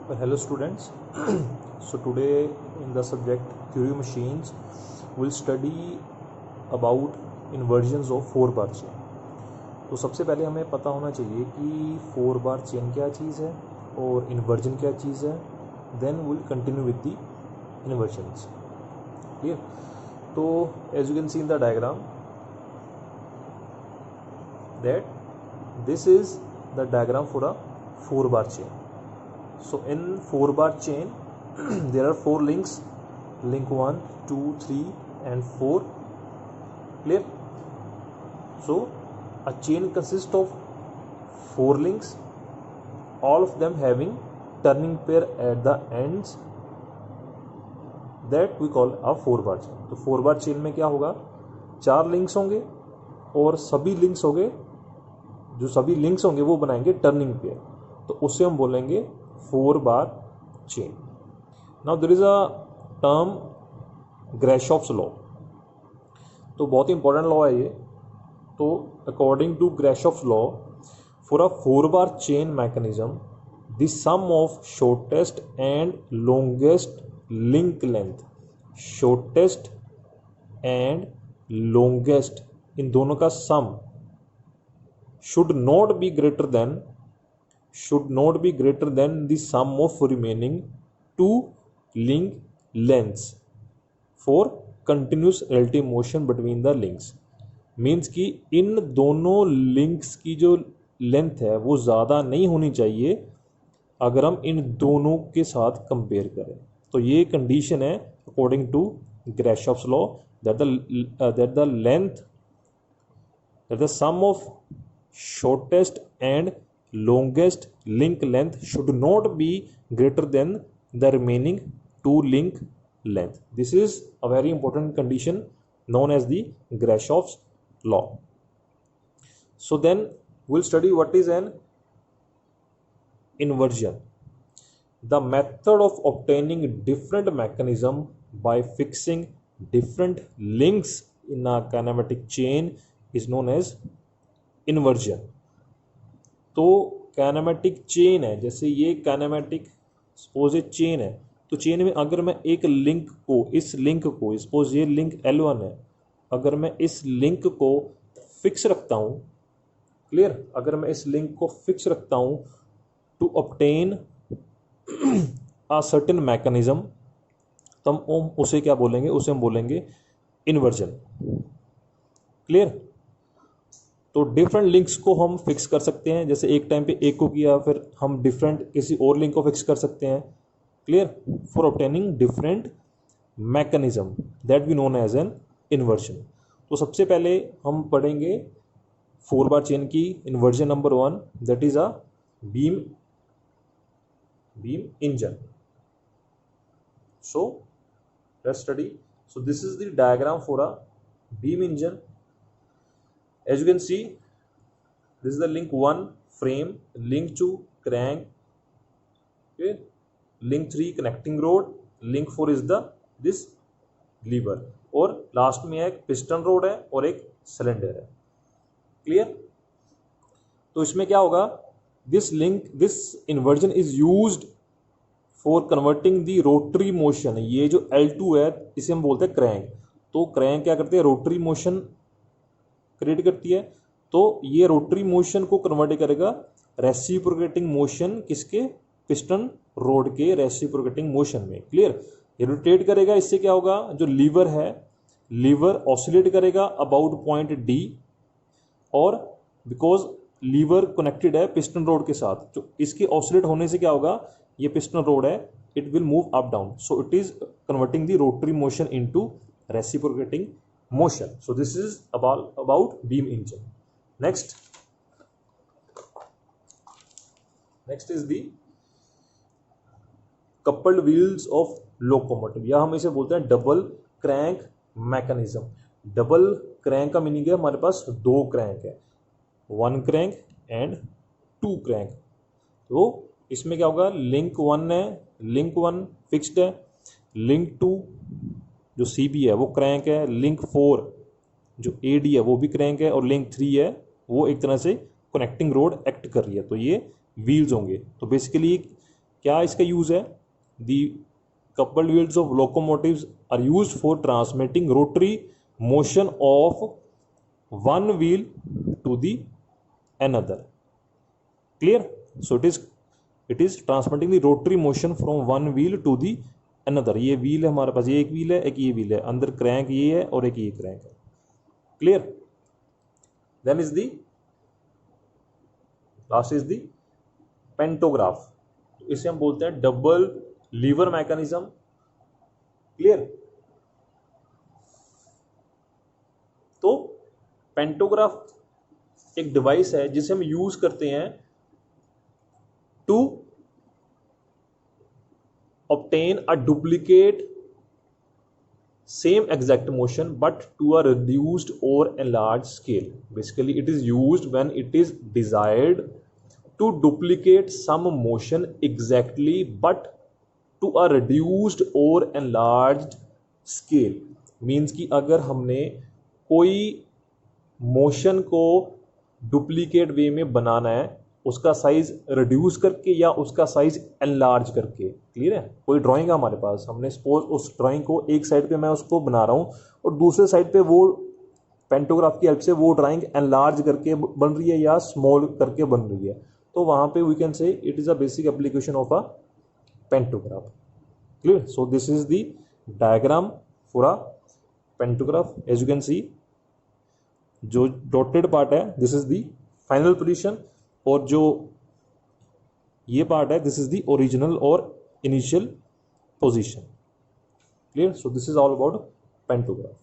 Hello students. So today in the subject theory of machines we'll study about inversions of 4 bar chain. तो सबसे पहले हमें पता होना चाहिए कि 4 bar chain क्या चीज़ है और इन्वर्जन क्या चीज़ है. Then will continue with the inversions. Clear. तो as you can see in the diagram that this is the diagram for a 4 bar chain. So in 4 bar chain there are 4 links, link 1, 2, 3 and 4. Clear. So a chain consists of 4 links, all of them having turning pair at the ends, that we call a 4 bar chain. तो 4 bar chain में क्या होगा, 4 links होंगे और सभी links होंगे, जो सभी लिंक्स होंगे वो बनाएंगे टर्निंग पेयर. तो उससे हम बोलेंगे 4 bar chain. Now there is a term Grashoff's law. तो बहुत ही इंपॉर्टेंट लॉ है ये. तो according to Grashoff's law, for a 4 bar chain mechanism, the sum of shortest and longest link length, shortest and longest इन दोनों का sum should not be greater than the sum of remaining 2 link lengths for continuous relative motion between the links. Means कि इन दोनों links की जो length है वो ज़्यादा नहीं होनी चाहिए अगर हम इन दोनों के साथ कंपेयर करें. तो ये कंडीशन है according to Grashoff's law that the sum of shortest and longest link length should not be greater than the remaining 2 link length. This is a very important condition known as the Grashoff's law. So then we'll study what is an inversion. The method of obtaining different mechanism by fixing different links in a kinematic chain is known as inversion. तो kinematic chain है, जैसे ये kinematic suppose ये chain है, तो chain में अगर मैं एक लिंक को, इस लिंक को, सपोज ये लिंक L1 है, अगर मैं इस लिंक को फिक्स रखता हूँ, क्लियर, अगर मैं इस लिंक को फिक्स रखता हूँ to obtain a certain mechanism, तो हम उसे क्या बोलेंगे, उसे हम बोलेंगे इन्वर्जन. क्लियर. तो डिफरेंट लिंक्स को हम फिक्स कर सकते हैं, जैसे एक टाइम पे एक को किया, फिर हम डिफरेंट किसी और लिंक को फिक्स कर सकते हैं. Clear. For obtaining different mechanism that we known as an inversion. तो सबसे पहले हम पढ़ेंगे 4 bar चेन की inversion number 1, that is a beam engine. So let's study. So this is the diagram for a beam engine. As you can see, this is the link 1 frame, link 2 crank, okay, link 3 connecting rod, link 4 is the this lever, और last में एक piston road है और एक cylinder है. Clear. तो इसमें क्या होगा, this inversion is used for converting the rotary motion. ये जो L2 है इसे हम बोलते हैं क्रैंक. तो क्रैंक क्या करते हैं, रोटरी मोशन क्रिएट करती है. तो ये रोटरी मोशन को कन्वर्ट करेगा रेसिप्रोकेटिंग मोशन, किसके, पिस्टन रोड के रेसिप्रोकेटिंग मोशन में. क्लियर. ये रोटेट करेगा, इससे क्या होगा, जो लीवर है, लीवर ऑसिलेट करेगा अबाउट पॉइंट D, और बिकॉज लीवर कनेक्टेड है पिस्टन रोड के साथ, तो इसके ऑसिलेट होने से क्या होगा, ये पिस्टन रोड है, it will move up down. So it is converting the rotary motion into reciprocating motion. So this is about beam engine. Next is the coupled wheels of locomotive, या हम इसे बोलते हैं double crank mechanism. Double crank का meaning है हमारे पास 2 crank है, 1 crank and 2 crank. तो इसमें क्या होगा, लिंक 1 है, लिंक 1 फिक्स्ड है, लिंक 2 जो CB है वो क्रैंक है, लिंक 4 जो AD है वो भी क्रैंक है, और लिंक 3 है वो एक तरह से कनेक्टिंग रोड एक्ट कर रही है. तो ये व्हील्स होंगे. तो बेसिकली क्या इसका यूज है? दी coupled wheels of locomotives are used for transmitting rotary motion of one wheel to the another. Clear? So it is transmitting the rotary motion from one wheel to the another. ये wheel है हमारे पास, ये एक wheel है, एक ये wheel है, अंदर crank ये है और एक ये crank है. Clear? Then is the last is the pantograph. इसे हम बोलते हैं डबल लीवर मैकेनिज्म. क्लियर? तो पेंटोग्राफ एक डिवाइस है जिसे हम यूज करते हैं to obtain a duplicate same exact motion but to a reduced or enlarged scale. Basically it is used when it is desired to duplicate some motion exactly but to a reduced or enlarged scale. Means कि अगर हमने कोई motion को duplicate वे में बनाना है, उसका size reduce करके या उसका साइज एनलार्ज करके. क्लियर है? कोई ड्राइंग है हमारे पास, हमने सपोज उस ड्राइंग को एक साइड पे मैं उसको बना रहा हूँ और दूसरे साइड पे वो पेंटोग्राफ की हेल्प से वो ड्राइंग एनलार्ज करके बन रही है या स्मॉल करके बन रही है, तो वहाँ पे we can say it is a basic application of a pantograph. Clear? So this is the diagram for a pantograph. As you can see जो डॉटेड पार्ट है this is the final position और जो ये part है this is the original और initial position. Clear? So this is all about pantograph.